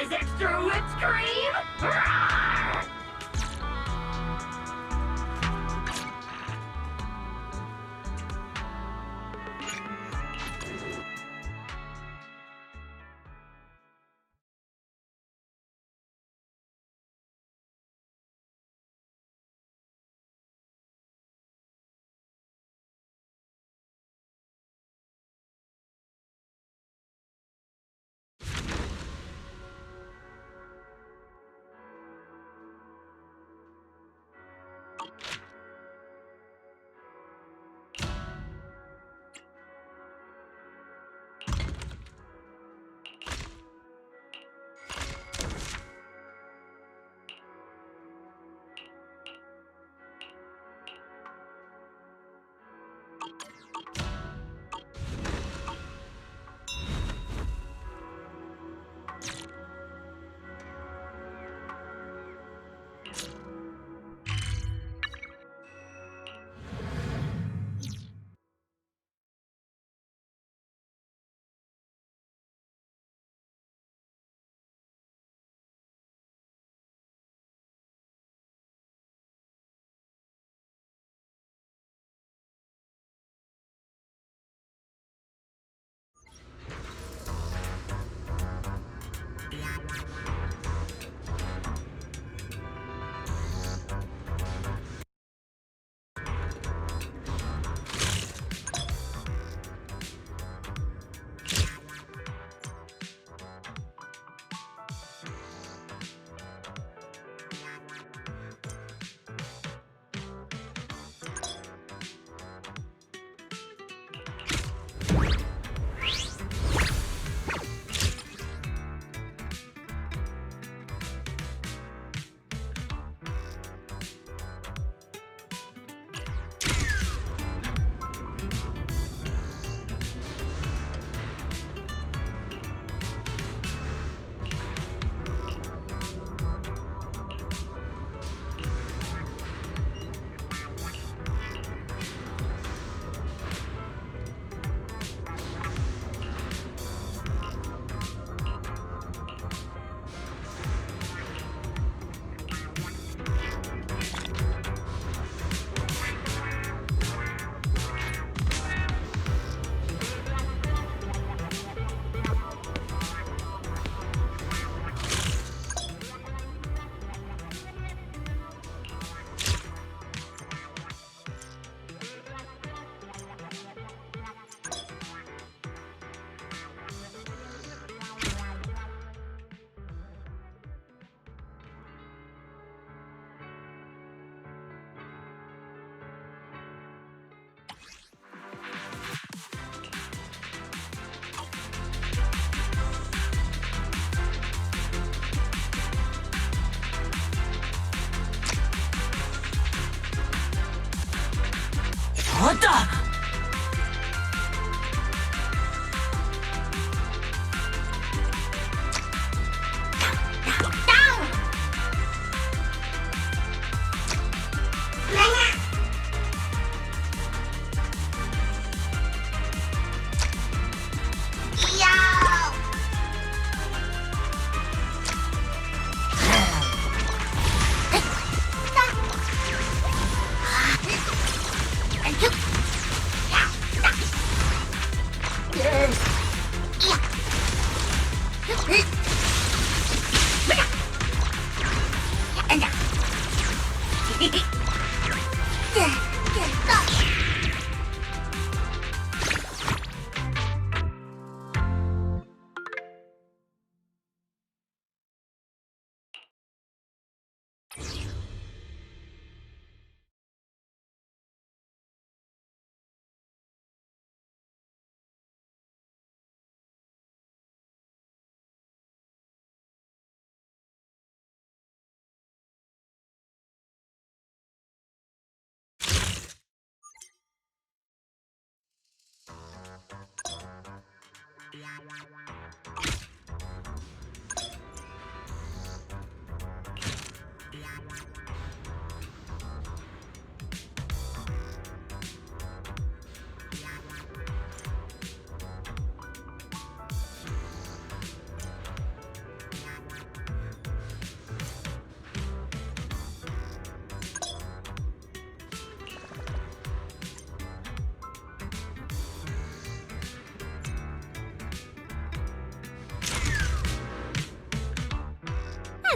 Surprise extra whipped cream! Roar!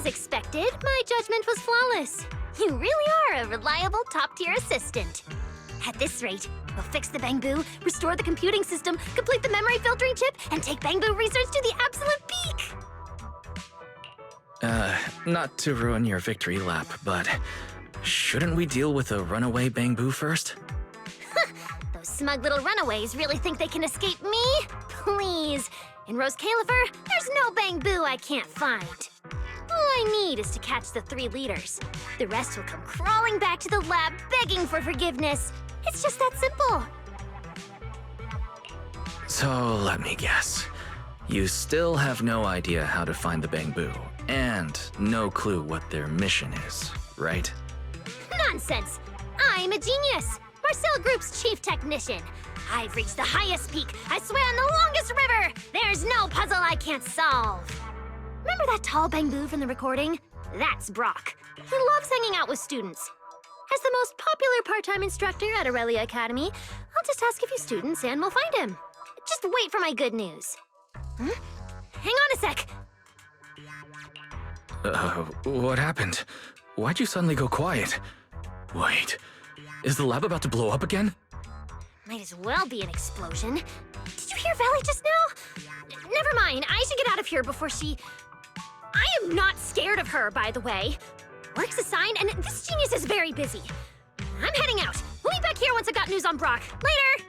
As expected, my judgment was flawless. You really are a reliable top-tier assistant. At this rate, we'll fix the Bangbu, restore the computing system, complete the memory filtering chip, and take Bangbu research to the absolute peak! Not to ruin your victory lap, but shouldn't we deal with a runaway Bangbu first? Those smug little runaways really think they can escape me? Please. In Rose Califer, there's no Bangbu I can't find. All I need is to catch the 3 leaders. The rest will come crawling back to the lab begging for forgiveness. It's just that simple. So let me guess. You still have no idea how to find the Bangbu, and no clue what their mission is, right? Nonsense! I'm a genius! Marcel Group's chief technician. I've reached the highest peak. I swam the longest river. There's no puzzle I can't solve. Remember that tall Bangbu from the recording? That's Brock. He loves hanging out with students. As the most popular part-time instructor at Aurelia Academy, I'll just ask a few students and we'll find him. Just wait for my good news. Huh? Hang on a sec. What happened? Why'd you suddenly go quiet? Wait, is the lab about to blow up again? Might as well be an explosion. Did you hear Valley just now? Never mind, I should get out of here before she... I am not scared of her, by the way. Work's assigned, and this genius is very busy. I'm heading out. We'll be back here once I've got news on Brock. Later!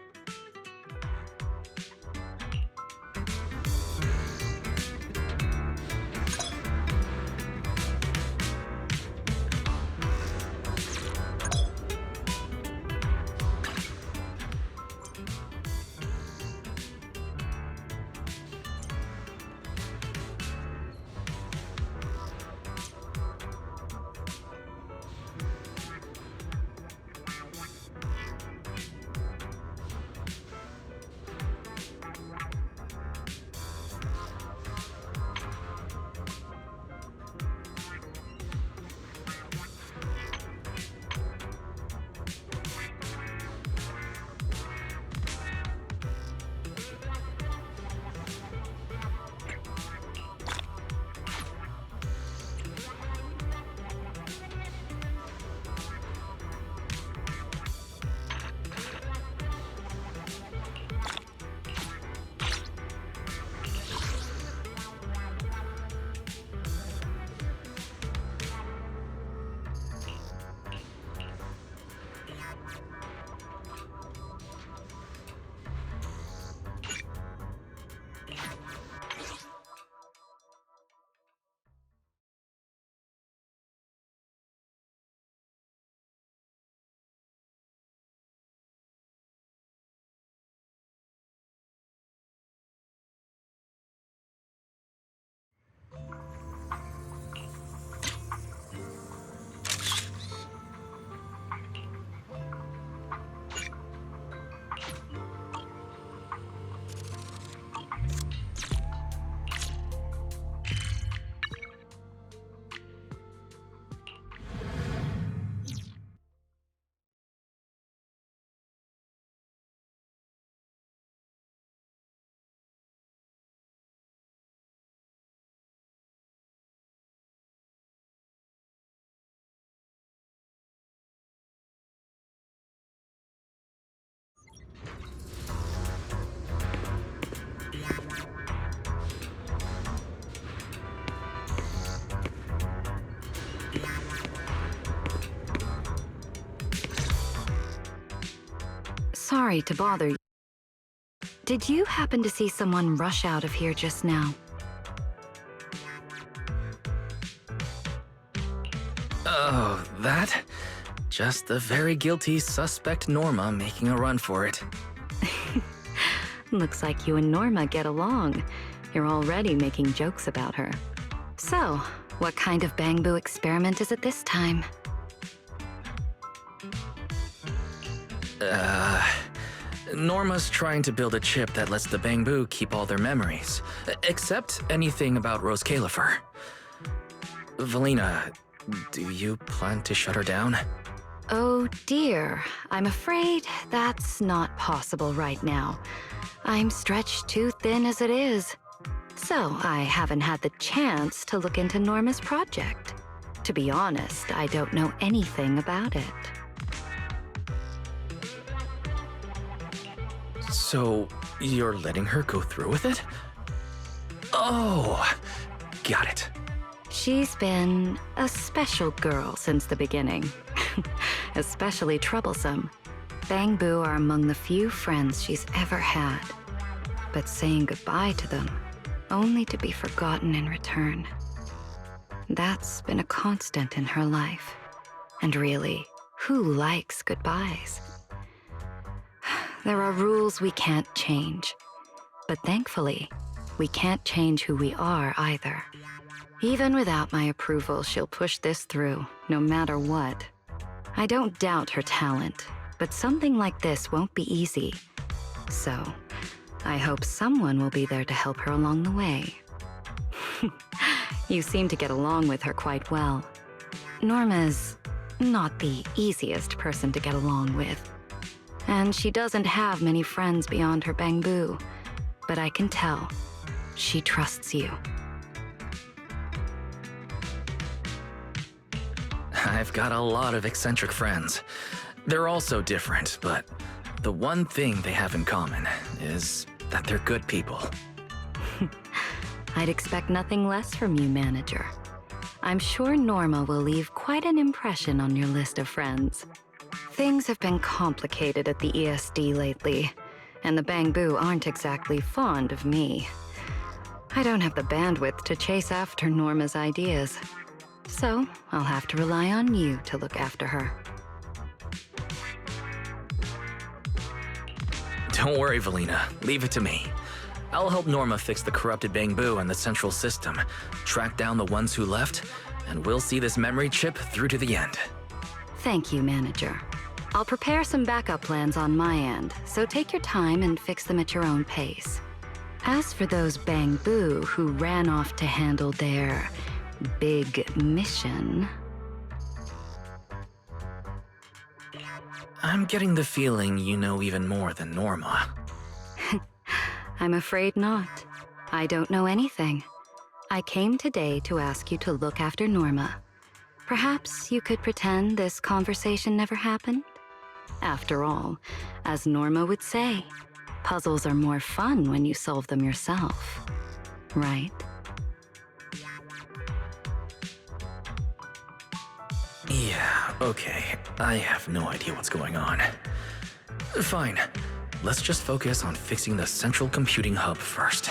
Sorry to bother you. Did you happen to see someone rush out of here just now? Oh, that? Just the very guilty suspect Norma making a run for it. Looks like you and Norma get along. You're already making jokes about her. So, what kind of Bangbu experiment is it this time? Norma's trying to build a chip that lets the Bangbu keep all their memories, except anything about Rose Califer. Valina, do you plan to shut her down? Oh dear, I'm afraid that's not possible right now. I'm stretched too thin as it is. So I haven't had the chance to look into Norma's project. To be honest, I don't know anything about it. So, you're letting her go through with it? Oh, got it. She's been a special girl since the beginning. Especially troublesome. Bangbu are among the few friends she's ever had. But saying goodbye to them, only to be forgotten in return. That's been a constant in her life. And really, who likes goodbyes? There are rules we can't change. But thankfully, we can't change who we are either. Even without my approval, she'll push this through, no matter what. I don't doubt her talent, but something like this won't be easy. So, I hope someone will be there to help her along the way. You seem to get along with her quite well. Norma's not the easiest person to get along with. And she doesn't have many friends beyond her Bangbu. But I can tell, she trusts you. I've got a lot of eccentric friends. They're all so different, but the one thing they have in common is that they're good people. I'd expect nothing less from you, manager. I'm sure Norma will leave quite an impression on your list of friends. Things have been complicated at the ESD lately, and the Bangbu aren't exactly fond of me. I don't have the bandwidth to chase after Norma's ideas, so I'll have to rely on you to look after her. Don't worry, Valina. Leave it to me. I'll help Norma fix the corrupted Bangbu and the central system, track down the ones who left, and we'll see this memory chip through to the end. Thank you, manager. I'll prepare some backup plans on my end, so take your time and fix them at your own pace. As for those Bangbu who ran off to handle their big mission... I'm getting the feeling you know even more than Norma. I'm afraid not. I don't know anything. I came today to ask you to look after Norma. Perhaps you could pretend this conversation never happened? After all, as Norma would say, puzzles are more fun when you solve them yourself. Right? Yeah, okay. I have no idea what's going on. Fine. Let's just focus on fixing the central computing hub first.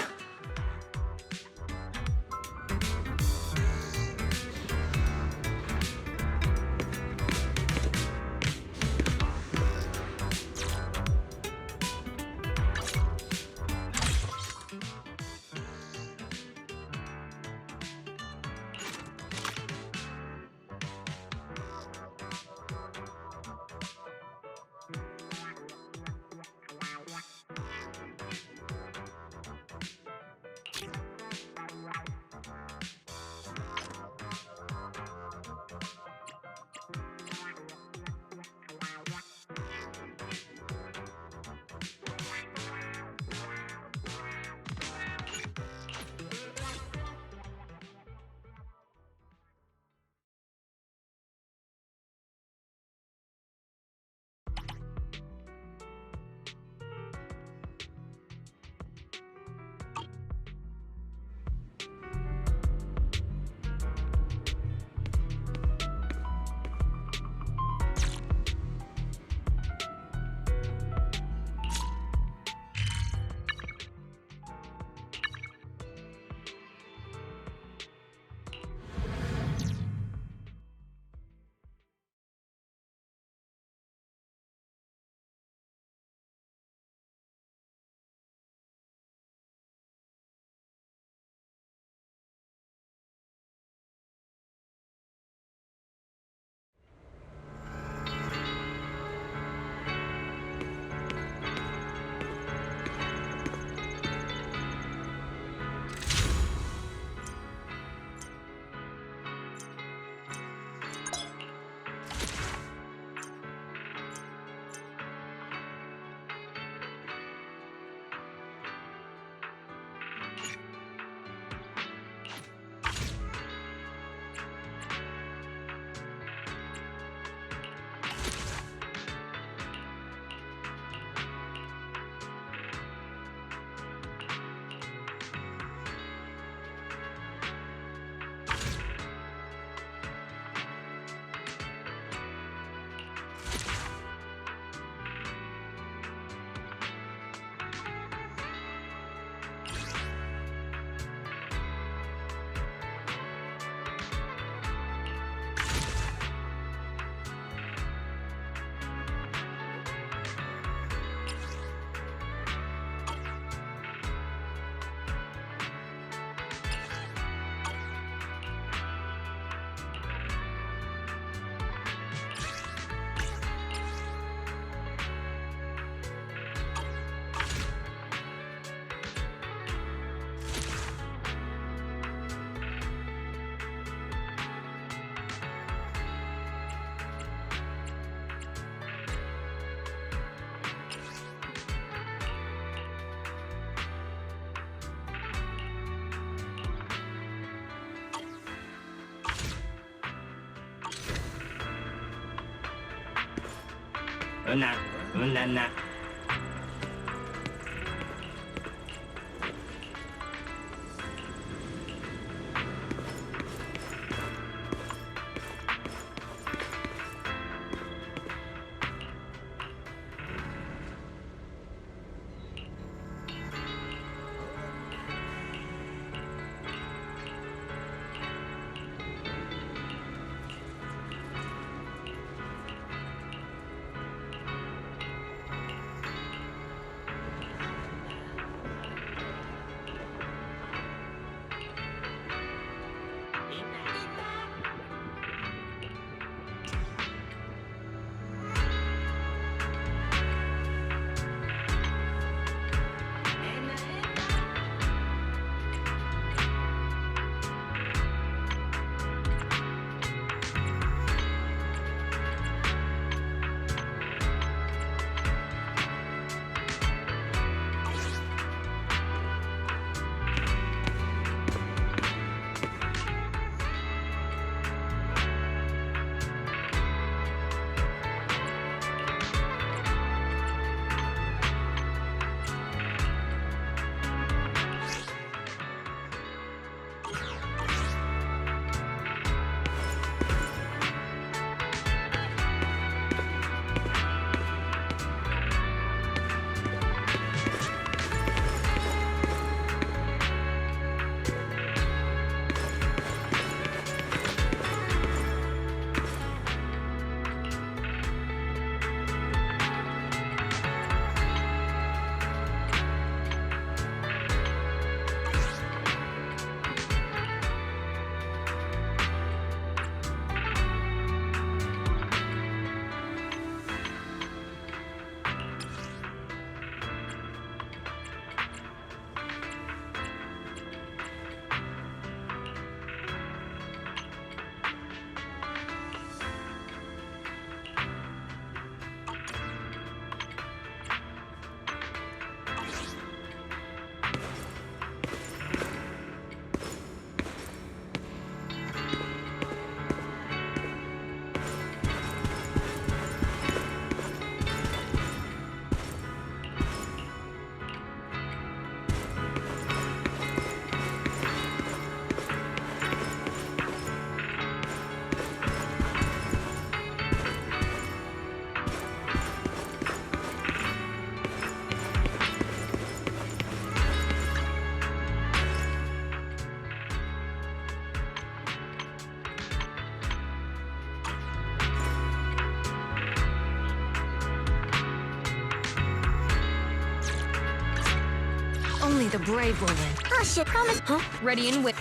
Only the brave will win. Oh shit, promise. Huh? Ready and wait.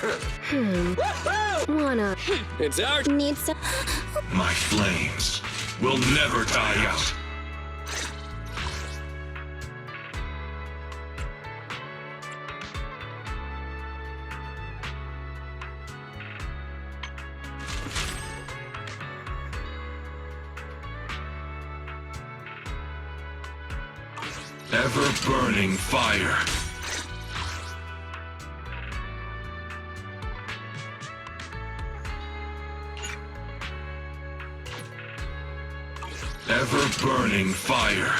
Wanna It's our need some. My flames will never die out. Ever-burning fire. Ever-burning fire.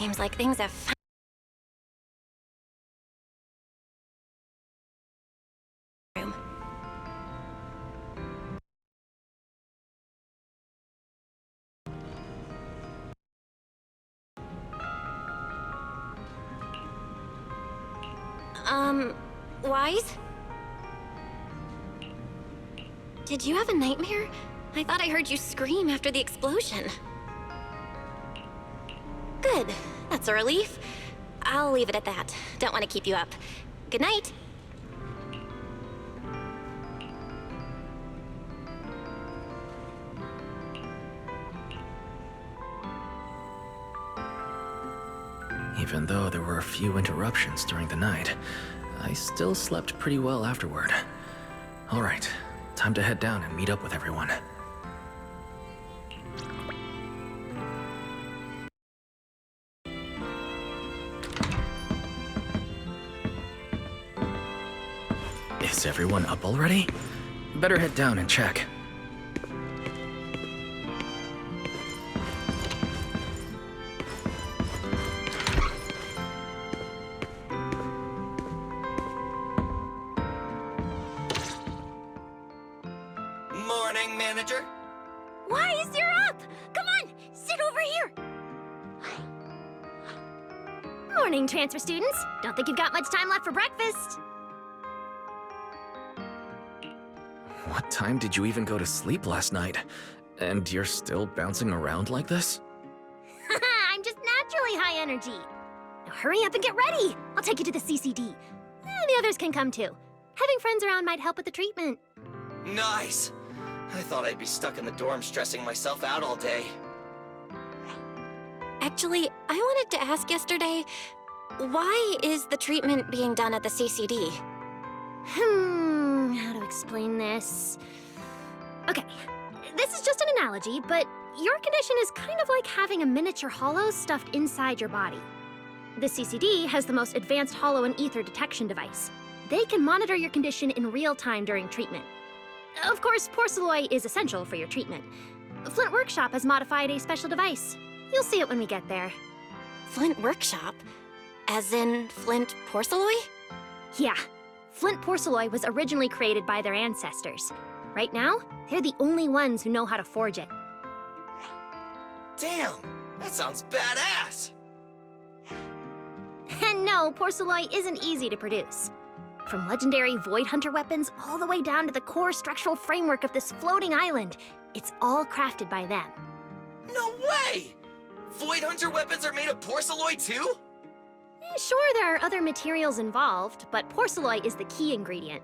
Seems like things have room. Wise? Did you have a nightmare? I thought I heard you scream after the explosion. Good. That's a relief. I'll leave it at that. Don't want to keep you up. Good night. Even though there were a few interruptions during the night, I still slept pretty well afterward. All right, time to head down and meet up with everyone. Is everyone up already? Better head down and check. Morning, manager. Wise, you're up! Come on, sit over here! Morning, transfer students. Don't think you've got much time left for breakfast. What time did you even go to sleep last night? And you're still bouncing around like this? I'm just naturally high energy. Now hurry up and get ready. I'll take you to the CCD. The others can come too. Having friends around might help with the treatment. Nice. I thought I'd be stuck in the dorm stressing myself out all day. Actually, I wanted to ask yesterday, why is the treatment being done at the CCD? How to explain this? Okay, this is just an analogy, but your condition is kind of like having a miniature hollow stuffed inside your body. The CCD has the most advanced hollow and ether detection device. They can monitor your condition in real time during treatment. Of course, porcelloi is essential for your treatment. Flint Workshop has modified a special device. You'll see it when we get there. Flint Workshop? As in Flint Porcelloi? Yeah. Flint porcelloi was originally created by their ancestors. Right now, they're the only ones who know how to forge it. Damn, that sounds badass. And no, porcelloi isn't easy to produce. From legendary Void Hunter weapons all the way down to the core structural framework of this floating island, it's all crafted by them. No way! Void Hunter weapons are made of porcelloi too? Sure, there are other materials involved, but porcelloi is the key ingredient.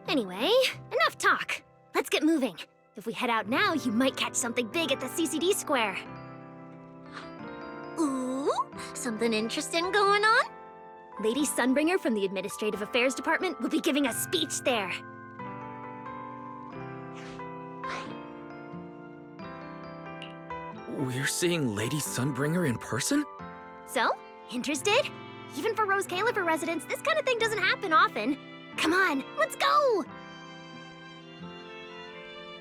Anyway, enough talk. Let's get moving. If we head out now, you might catch something big at the CCD square. Ooh, something interesting going on? Lady Sunbringer from the Administrative Affairs Department will be giving a speech there. We're seeing Lady Sunbringer in person? So, interested? Even for Rose Caliver residents, this kind of thing doesn't happen often. Come on, let's go!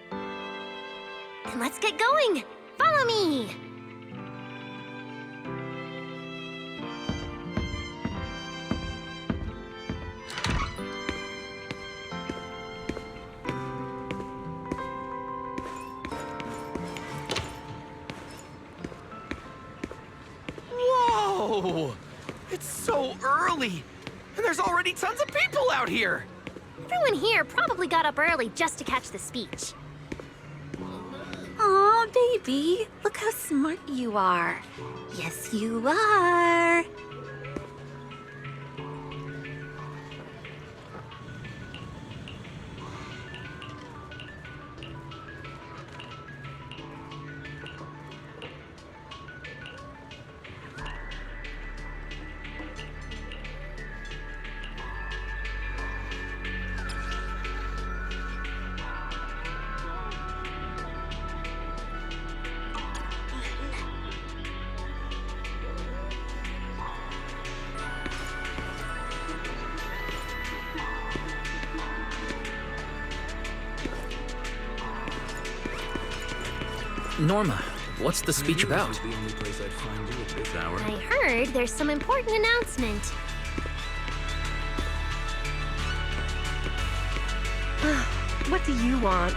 Then let's get going! Follow me! Whoa! It's so early! And there's already tons of people out here! Everyone here probably got up early just to catch the speech. Aw, baby, look how smart you are. Yes, you are. Norma, What's the speech about? I heard there's some important announcement. What do you want?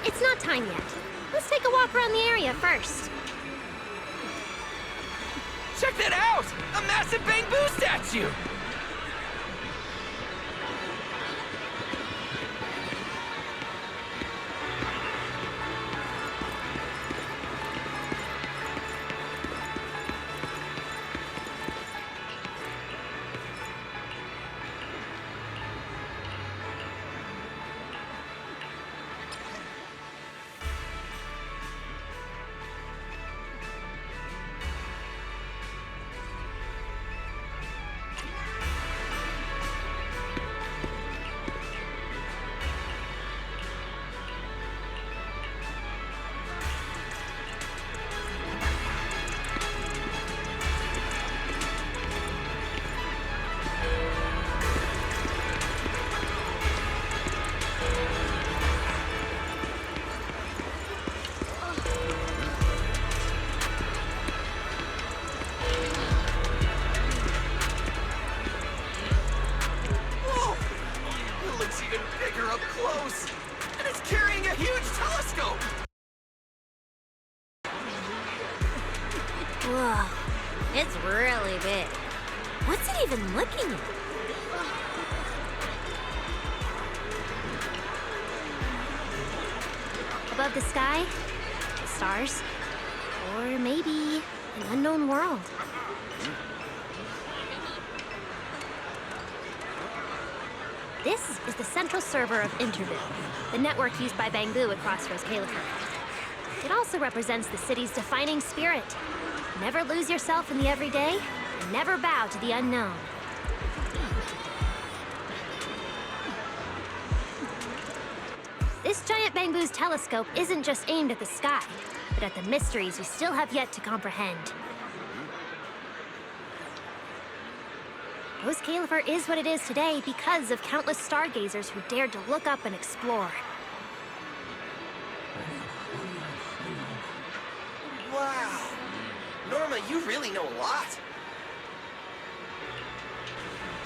It's not time yet. Let's take a walk around the area first. Check that out! A massive Bang Boo statue! Up close, and it's carrying a huge telescope! Whoa, it's really big. What's it even looking at? Above the sky, the stars, or maybe an unknown world. This is the central server of Interville, the network used by Bang Boo across Rose Califer. It also represents the city's defining spirit. Never lose yourself in the everyday, and never bow to the unknown. This giant Bang Boo's telescope isn't just aimed at the sky, but at the mysteries we still have yet to comprehend. Rose Califer is what it is today because of countless stargazers who dared to look up and explore. Wow. Norma, you really know a lot.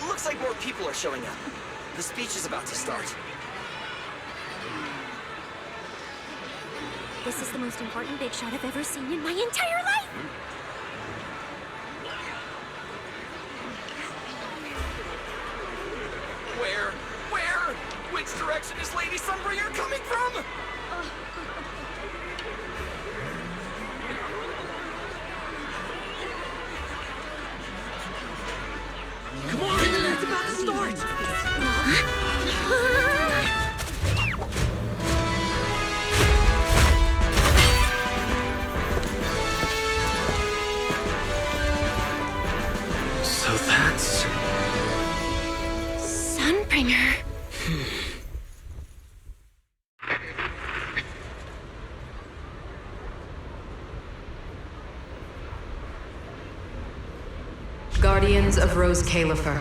Looks like more people are showing up. The speech is about to start. This is the most important big shot I've ever seen in my entire life! Where? Which direction is Lady Sunbringer coming from? Come on! It's about to start! So that's... Sunbringer. Guardians of Rose Califer.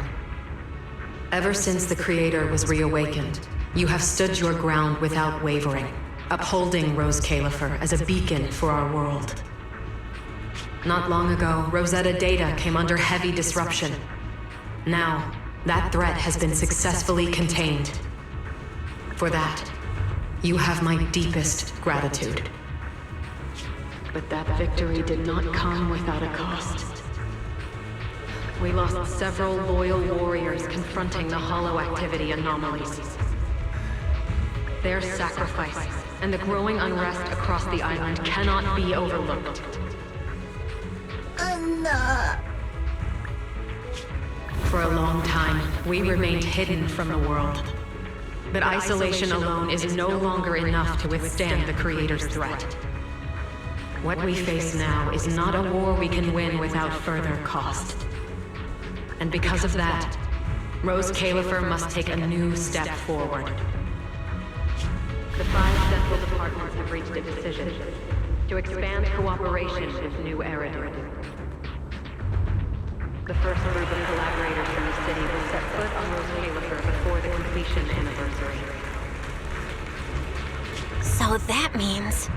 Ever since the Creator was reawakened, you have stood your ground without wavering, upholding Rose Califer as a beacon for our world. Not long ago, Rosetta data came under heavy disruption. Now, that threat has been successfully contained. For that, you have my deepest gratitude. But that victory did not come without a cost. We lost several loyal warriors confronting the hollow activity anomalies. Their sacrifice and the growing unrest across the island cannot be overlooked. For a long time, we remained hidden from the world. But isolation alone is no longer enough to withstand the Creator's threat. What we face now is not a war we can win without further cost. And because of that, Rose Califer must take a new step forward. The 5 central departments have reached a decision to expand cooperation with New Eridu. The first group of collaborators from the city will set foot on Rose Califer before the completion anniversary. So that means...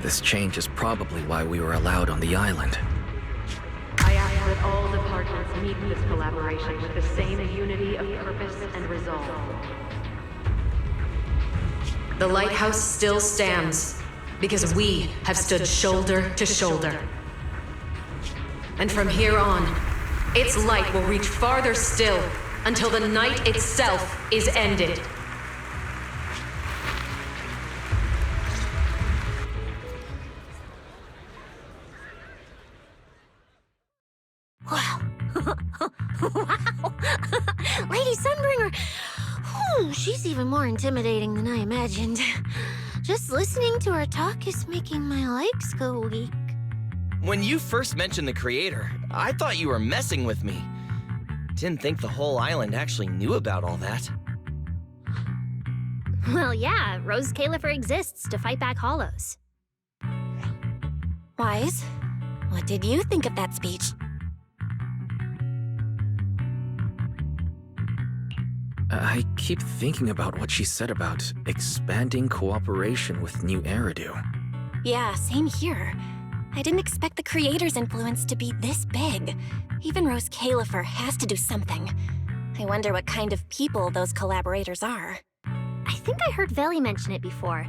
This change is probably why we were allowed on the island. I ask that all departments meet this collaboration with the same unity of purpose and resolve. The lighthouse still stands because we have stood shoulder to shoulder. And from here on, its light will reach farther still until the night itself is ended. Wow. Wow. Lady Sunbringer. Whew, she's even more intimidating than I imagined. Just listening to her talk is making my legs go weak. When you first mentioned the Creator, I thought you were messing with me. Didn't think the whole island actually knew about all that. Well, yeah, Rose Califer exists to fight back hollows. Wise, what did you think of that speech? I keep thinking about what she said about expanding cooperation with New Eridu. Yeah, same here. I didn't expect the Creator's influence to be this big. Even Rose Califer has to do something. I wonder what kind of people those collaborators are. I think I heard Veli mention it before.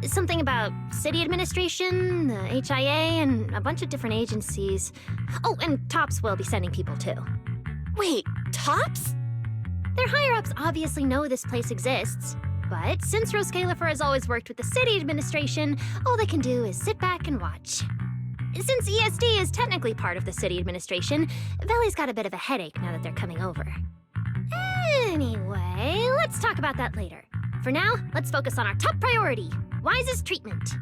Something about city administration, the HIA, and a bunch of different agencies. Oh, and TOPS will be sending people too. Wait, TOPS? Their higher-ups obviously know this place exists. But since Rose Califer has always worked with the city administration, all they can do is sit back and watch. Since ESD is technically part of the city administration, Veli's got a bit of a headache now that they're coming over. Anyway, let's talk about that later. For now, let's focus on our top priority, Wise's treatment.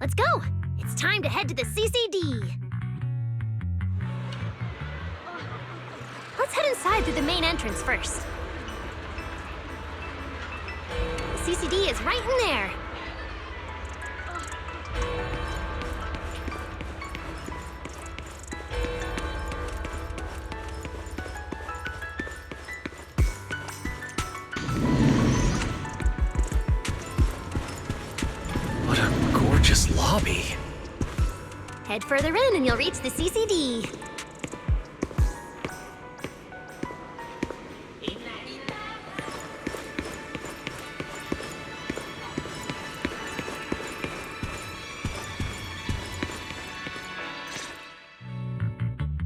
Let's go! It's time to head to the CCD! Let's head inside through the main entrance first. The CCD is right in there. What a gorgeous lobby. Head further in and you'll reach the CCD.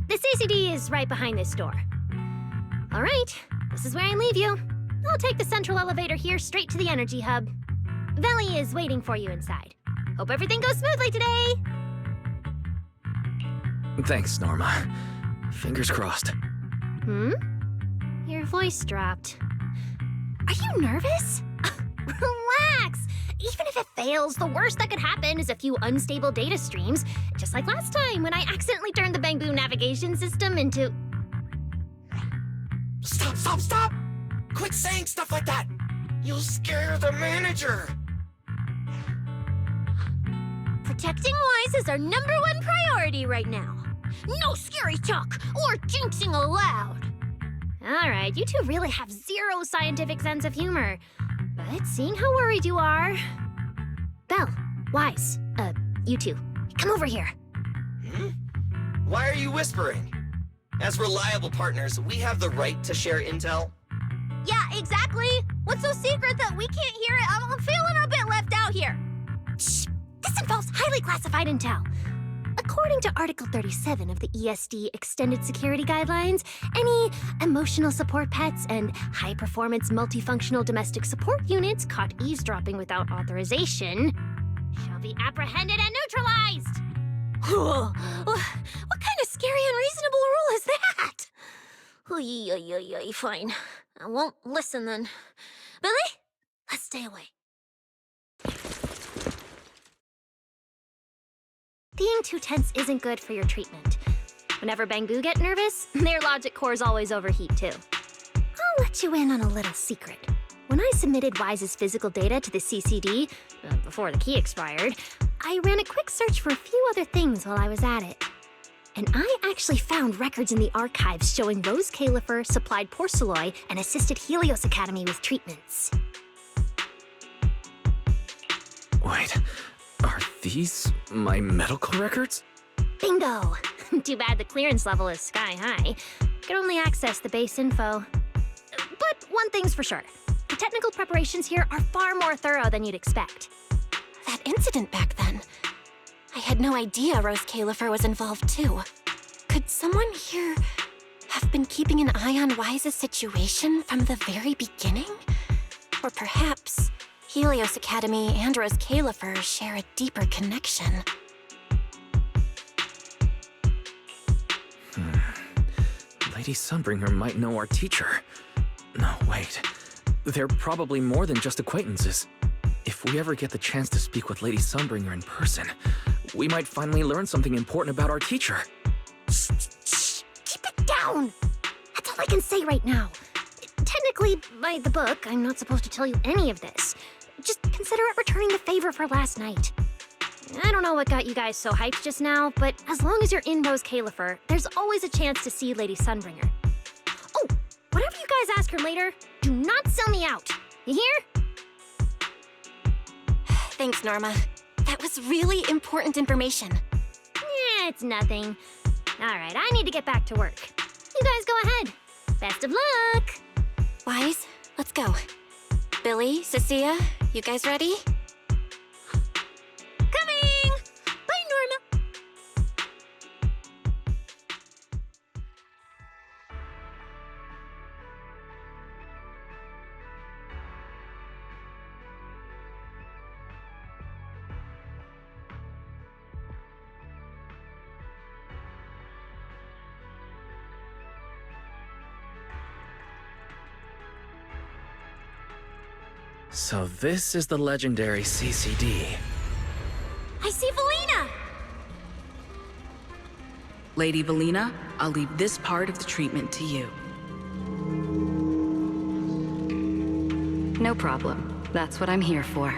The CCD is right behind this door. All right, this is where I leave you. I'll take the central elevator here straight to the energy hub. Veli is waiting for you inside. Hope everything goes smoothly today. Thanks, Norma. Fingers crossed. Your voice dropped. Are you nervous? Relax! Even if it fails, the worst that could happen is a few unstable data streams, just like last time when I accidentally turned the Bang Boom navigation system into... Stop, stop, stop! Quit saying stuff like that! You'll scare the manager! Protecting Wise is our #1 priority right now. No scary talk or jinxing allowed. All right, you two really have zero scientific sense of humor. But seeing how worried you are... Belle, Wise, you two, come over here. Why are you whispering? As reliable partners, we have the right to share intel. Yeah, exactly. What's so secret that we can't hear it? I'm feeling a bit left out here. Shh, listen involves highly classified intel. According to Article 37 of the ESD Extended Security Guidelines, any emotional support pets and high-performance multifunctional domestic support units caught eavesdropping without authorization shall be apprehended and neutralized. What kind of scary, unreasonable rule is that? Fine. I won't listen then. Billy, let's stay away. Being too tense isn't good for your treatment. Whenever Bang Boo get nervous, their logic cores always overheat too. I'll let you in on a little secret. When I submitted Wise's physical data to the CCD, before the key expired, I ran a quick search for a few other things while I was at it. And I actually found records in the archives showing Rose Califer supplied Porceloy and assisted Helios Academy with treatments. Wait, are these my medical records? Bingo! Too bad the clearance level is sky high. Can only access the base info. But one thing's for sure. The technical preparations here are far more thorough than you'd expect. That incident back then. I had no idea Rose Califer was involved too. Could someone here have been keeping an eye on Wise's situation from the very beginning? Or perhaps Helios Academy and Rose Califer share a deeper connection. Lady Sunbringer might know our teacher. No, wait. They're probably more than just acquaintances. If we ever get the chance to speak with Lady Sunbringer in person, we might finally learn something important about our teacher. Shh! Keep it down! That's all I can say right now. Technically, by the book, I'm not supposed to tell you any of this. Just consider it returning the favor for last night. I don't know what got you guys so hyped just now, but as long as you're in Rose Califer, there's always a chance to see Lady Sunbringer. Oh, whatever you guys ask her later, do not sell me out. You hear? Thanks, Norma. That was really important information. It's nothing. All right, I need to get back to work. You guys go ahead. Best of luck. Wise, let's go. Billy, Cecilia, you guys ready? Coming! Bye, Norma. So this is the legendary CCD. I see Valina! Lady Valina, I'll leave this part of the treatment to you. No problem. That's what I'm here for.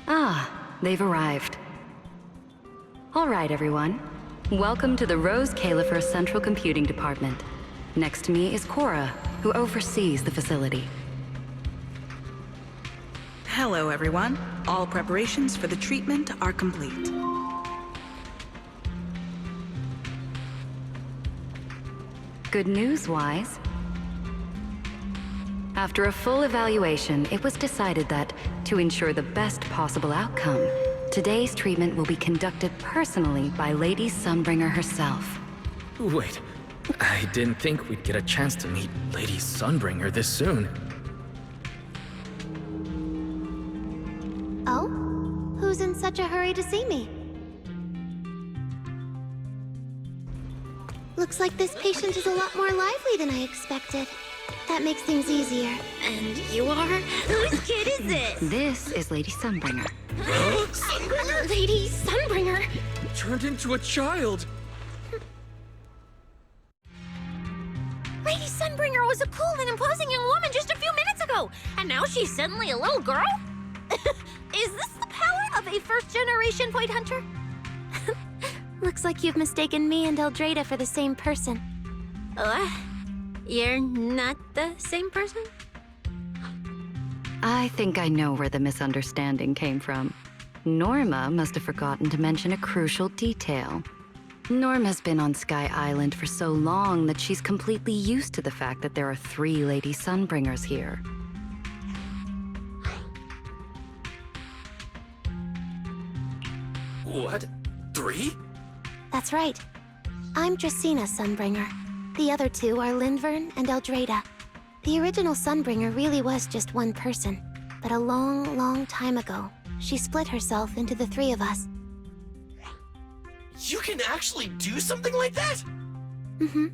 Ah, they've arrived. All right, everyone. Welcome to the Rose Califer Central Computing Department. Next to me is Cora, who oversees the facility. Hello, everyone. All preparations for the treatment are complete. Good news, Wise. After a full evaluation, it was decided that, to ensure the best possible outcome, today's treatment will be conducted personally by Lady Sunbringer herself. Wait, I didn't think we'd get a chance to meet Lady Sunbringer this soon. Oh? Who's in such a hurry to see me? Looks like this patient is a lot more lively than I expected. That makes things easier. And you are? Whose kid is this? This is Lady Sunbringer. Lady Sunbringer! Turned into a child! Lady Sunbringer was a cool and imposing young woman just a few minutes ago, and now she's suddenly a little girl? Is this the power of a first-generation point hunter? Looks like you've mistaken me and Eldrada for the same person. You're not the same person? I think I know where the misunderstanding came from. Norma must have forgotten to mention a crucial detail. Norma's been on Sky Island for so long that she's completely used to the fact that there are 3 Lady Sunbringers here. What? 3? That's right. I'm Dracaena Sunbringer. The other two are Lindvern and Eldrada. The original Sunbringer really was just one person, but a long, long time ago, she split herself into the 3 of us. You can actually do something like that? Mm-hmm.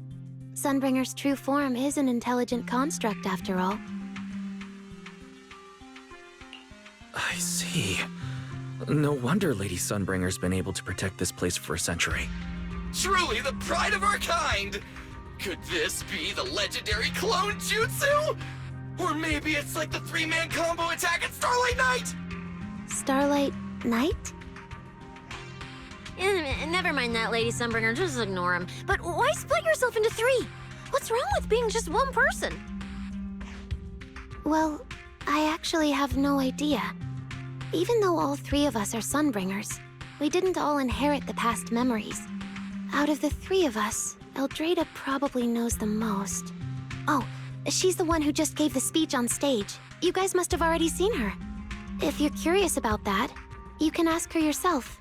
Sunbringer's true form is an intelligent construct, after all. I see. No wonder Lady Sunbringer's been able to protect this place for a century. Truly the pride of our kind! Could this be the legendary clone jutsu? Or maybe it's like the 3-man combo attack at Starlight Night? Starlight Night? Never mind that, Lady Sunbringer, just ignore him. But why split yourself into 3? What's wrong with being just one person? Well, I actually have no idea. Even though all 3 of us are Sunbringers, we didn't all inherit the past memories. Out of the 3 of us, Eldrada probably knows the most. Oh, she's the one who just gave the speech on stage. You guys must have already seen her. If you're curious about that, you can ask her yourself.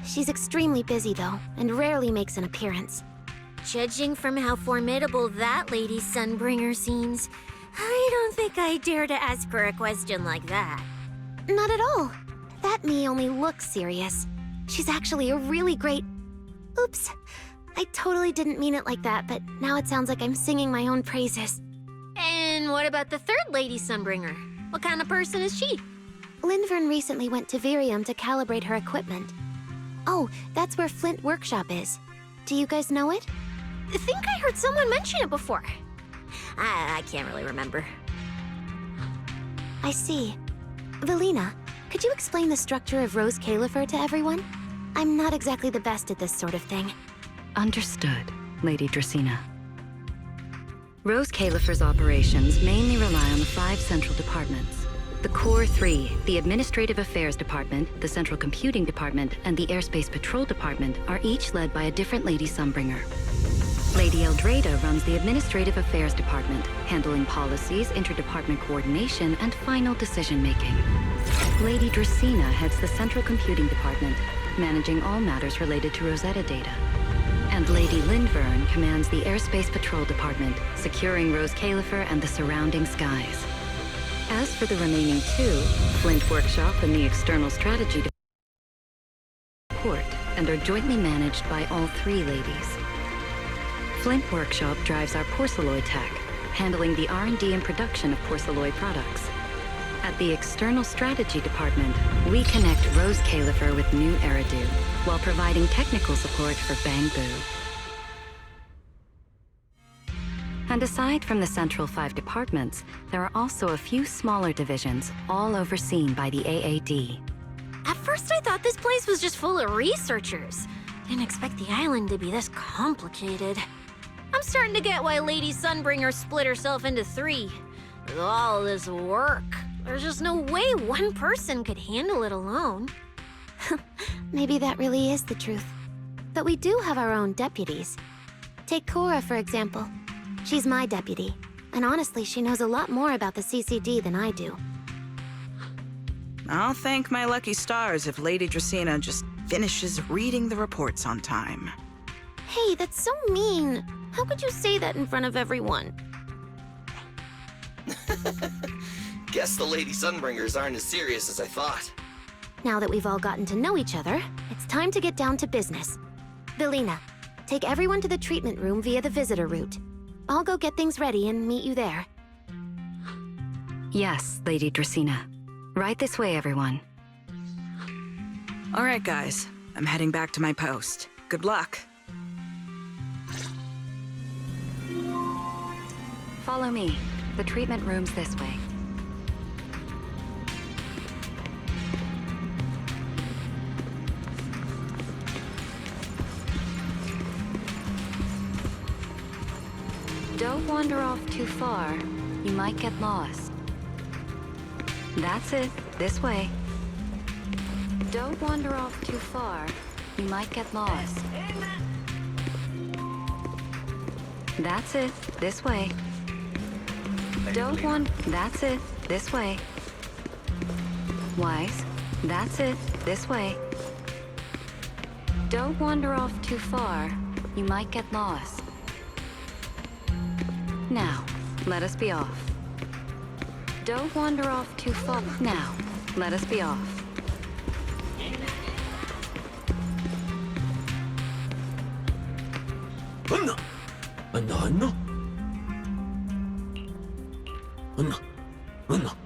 She's extremely busy, though, and rarely makes an appearance. Judging from how formidable that Lady Sunbringer seems, I don't think I dare to ask her a question like that. Not at all. That me only looks serious. She's actually a really great... Oops. I totally didn't mean it like that, but now it sounds like I'm singing my own praises. And what about the 3rd Lady Sunbringer? What kind of person is she? Lindvern recently went to Virium to calibrate her equipment. Oh, that's where Flint Workshop is. Do you guys know it? I think I heard someone mention it before. I can't really remember. I see. Velina, could you explain the structure of Rose Califer to everyone? I'm not exactly the best at this sort of thing. Understood, Lady Dracaena. Rose Califer's operations mainly rely on the 5 central departments. The Core 3, the Administrative Affairs Department, the Central Computing Department, and the Airspace Patrol Department are each led by a different Lady Sunbringer. Lady Eldrada runs the Administrative Affairs Department, handling policies, interdepartment coordination, and final decision-making. Lady Dracaena heads the Central Computing Department, managing all matters related to Rosetta data. And Lady Lindvern commands the Airspace Patrol Department, securing Rose Califer and the surrounding skies. As for the remaining 2, Flint Workshop and the External Strategy Department, and are jointly managed by all 3 ladies. Flint Workshop drives our porcelloid tech, handling the R&D and production of porcelloid products. At the External Strategy Department, we connect Rose Califer with new Eridu, while providing technical support for Bangbu. And aside from the central 5 departments, there are also a few smaller divisions, all overseen by the AAD. At first I thought this place was just full of researchers. Didn't expect the island to be this complicated. I'm starting to get why Lady Sunbringer split herself into 3. With all this work, there's just no way one person could handle it alone. Maybe that really is the truth. But we do have our own deputies. Take Cora, for example. She's my deputy, and honestly, she knows a lot more about the CCD than I do. I'll thank my lucky stars if Lady Dracaena just finishes reading the reports on time. Hey, that's so mean. How could you say that in front of everyone? Guess the Lady Sunbringers aren't as serious as I thought. Now that we've all gotten to know each other, it's time to get down to business. Velina, take everyone to the treatment room via the visitor route. I'll go get things ready and meet you there. Yes, Lady Dracaena. Right this way, everyone. All right, guys. I'm heading back to my post. Good luck. Follow me. The treatment room's this way. Don't wander off too far. You might get lost. That's it. This way. Don't wander off too far. You might get lost. That's it. This way. That's it. This way. Wise. That's it. This way. Don't wander off too far. You might get lost. Now, let us be off. Don't wander off too far. Now, let us be off. Anna! Anna, Anna! Anna! Anna!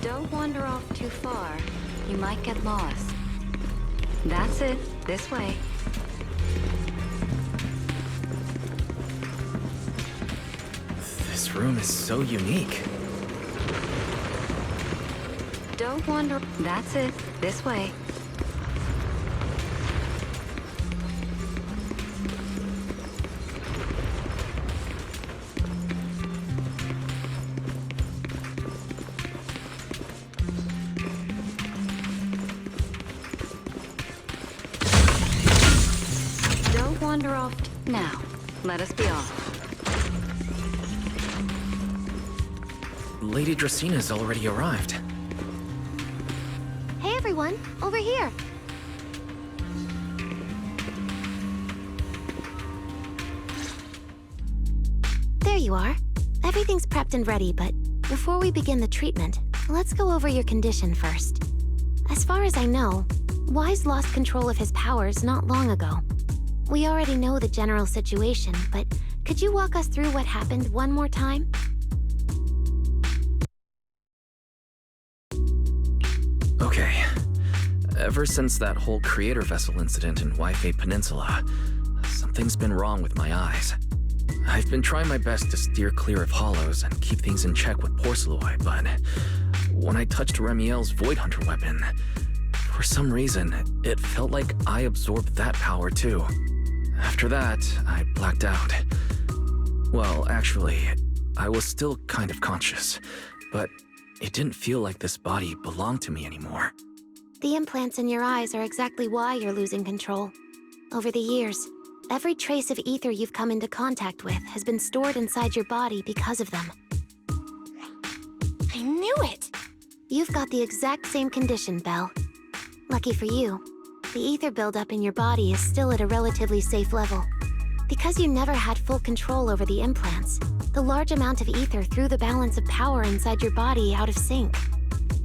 Don't wander off too far. You might get lost. That's it. This way. This room is so unique. Don't wander. That's it. This way. Don't wander off. Now, let us be off. Lady Dracena's already arrived. Hey everyone, over here. There you are. Everything's prepped and ready, but before we begin the treatment, let's go over your condition first. As far as I know, Wise lost control of his powers not long ago. We already know the general situation, but could you walk us through what happened one more time? Okay. Ever since that whole creator vessel incident in Waifei Peninsula, something's been wrong with my eyes. I've been trying my best to steer clear of hollows and keep things in check with Porceloi, but when I touched Remiel's Void Hunter weapon, for some reason, it felt like I absorbed that power too. After that, I blacked out. Well, actually, I was still kind of conscious, but it didn't feel like this body belonged to me anymore. The implants in your eyes are exactly why you're losing control. Over the years, every trace of ether you've come into contact with has been stored inside your body because of them. I knew it! You've got the exact same condition, Belle. Lucky for you, the ether buildup in your body is still at a relatively safe level. Because you never had full control over the implants, the large amount of ether threw the balance of power inside your body out of sync.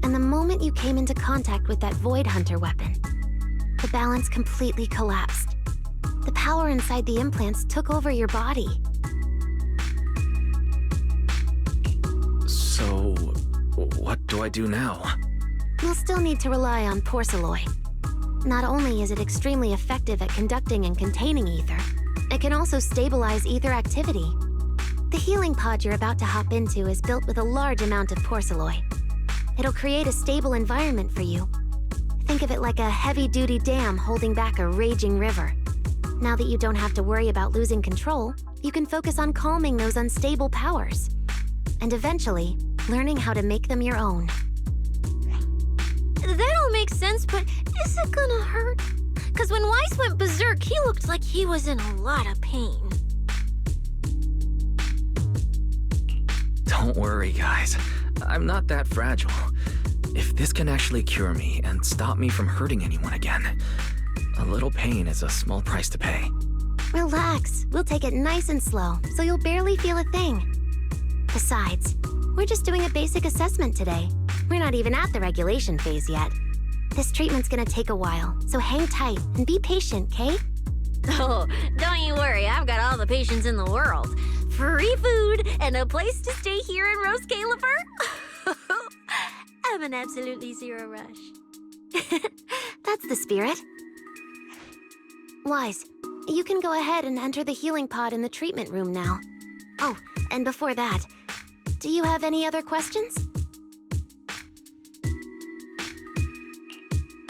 And the moment you came into contact with that Void Hunter weapon, the balance completely collapsed. The power inside the implants took over your body. So, what do I do now? You'll still need to rely on Porceloi. Not only is it extremely effective at conducting and containing ether, it can also stabilize ether activity. The healing pod you're about to hop into is built with a large amount of Porceloi. It'll create a stable environment for you. Think of it like a heavy-duty dam holding back a raging river. Now that you don't have to worry about losing control, you can focus on calming those unstable powers. And eventually, learning how to make them your own. That all makes sense, but is it gonna hurt? Because when Weiss went berserk, he looked like he was in a lot of pain. Don't worry, guys. I'm not that fragile. If this can actually cure me and stop me from hurting anyone again, a little pain is a small price to pay. Relax. We'll take it nice and slow, so you'll barely feel a thing. Besides, we're just doing a basic assessment today. We're not even at the regulation phase yet. This treatment's gonna take a while, so hang tight and be patient, Kay? Oh, don't you worry, I've got all the patience in the world. Free food and a place to stay here in Rose Califer. I'm an absolutely zero rush. That's the spirit. Wise, you can go ahead and enter the healing pod in the treatment room now. Oh, and before that, do you have any other questions?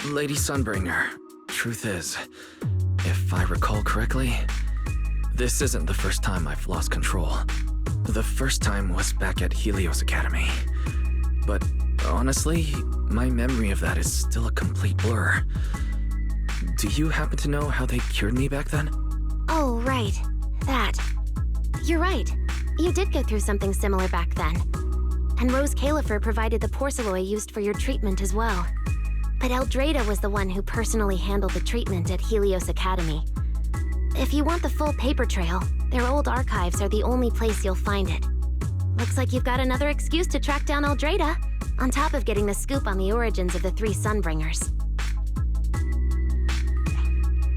Lady Sunbringer, truth is, if I recall correctly, this isn't the first time I've lost control. The first time was back at Helios Academy. But honestly, my memory of that is still a complete blur. Do you happen to know how they cured me back then? Oh, right. that. You're right. You did go through something similar back then. And Rose Califer provided the porcelain used for your treatment as well. But Eldrada was the one who personally handled the treatment at Helios Academy. If you want the full paper trail, their old archives are the only place you'll find it. Looks like you've got another excuse to track down Eldrada, on top of getting the scoop on the origins of the 3 Sunbringers.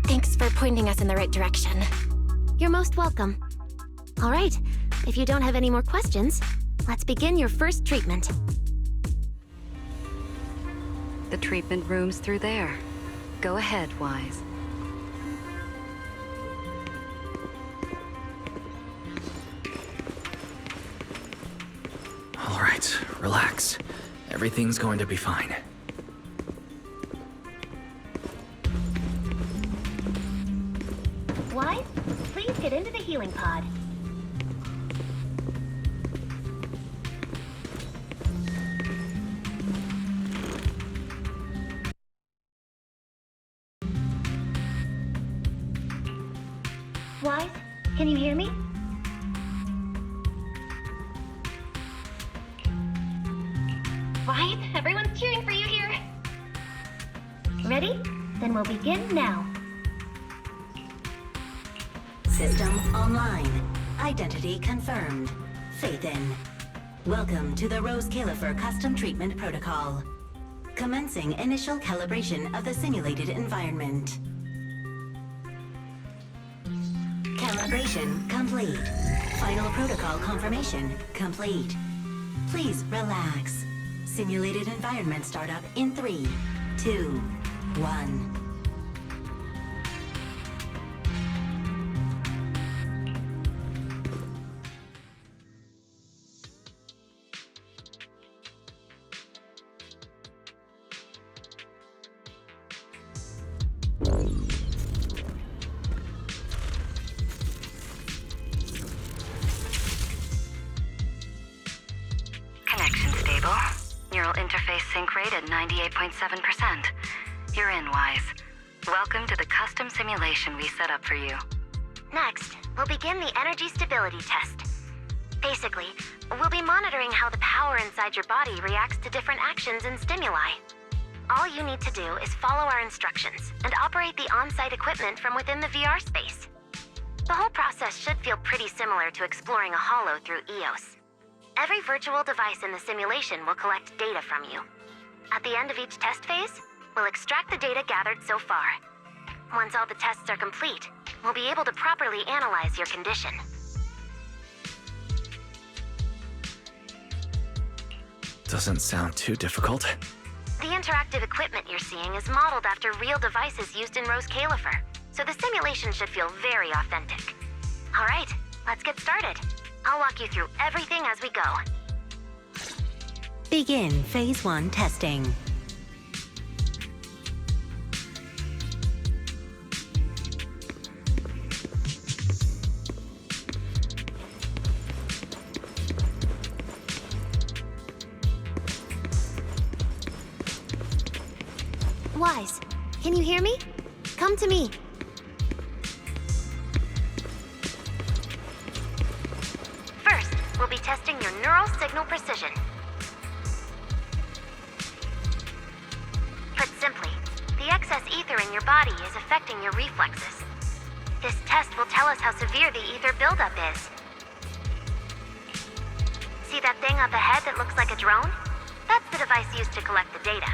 Thanks for pointing us in the right direction. You're most welcome. All right, if you don't have any more questions, let's begin your first treatment. The treatment room's through there. Go ahead, Wise. All right, relax. Everything's going to be fine. Wise, please get into the healing pod. Wise, can you hear me? Wise, everyone's cheering for you here. Ready? Then we'll begin now. System online. Identity confirmed. Faith in. Welcome to the Rose Califer Custom Treatment Protocol. Commencing initial calibration of the simulated environment. Calibration complete. Final protocol confirmation complete. Please relax. Simulated environment startup in 3, 2, 1. Connection stable. Neural interface sync rate at 98.7%. You're in, Wise. Welcome to the custom simulation we set up for you. Next, we'll begin the energy stability test. Basically, we'll be monitoring how the power inside your body reacts to different actions and stimuli. All you need to do is follow our instructions and operate the on-site equipment from within the VR space. The whole process should feel pretty similar to exploring a holo through EOS. Every virtual device in the simulation will collect data from you. At the end of each test phase, we'll extract the data gathered so far. Once all the tests are complete, we'll be able to properly analyze your condition. Doesn't sound too difficult. The interactive equipment you're seeing is modeled after real devices used in Rose Califer, so the simulation should feel very authentic. All right, let's get started. I'll walk you through everything as we go. Begin Phase 1 testing. Wise, can you hear me? Come to me. First, we'll be testing your neural signal precision. Put simply, the excess ether in your body is affecting your reflexes. This test will tell us how severe the ether buildup is. See that thing up ahead that looks like a drone? That's the device used to collect the data.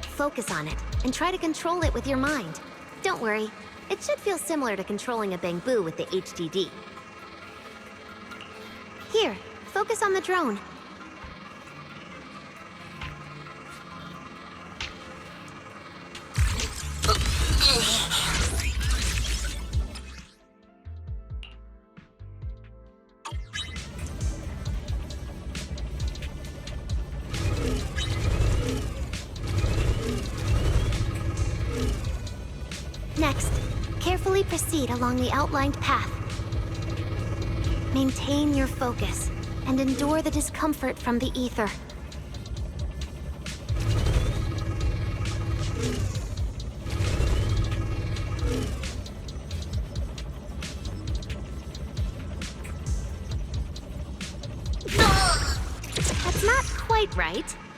Focus on it, and try to control it with your mind. Don't worry, it should feel similar to controlling a bamboo with the HDD. Here, focus on the drone. Next, carefully proceed along the outlined path. Maintain your focus and endure the discomfort from the ether. right?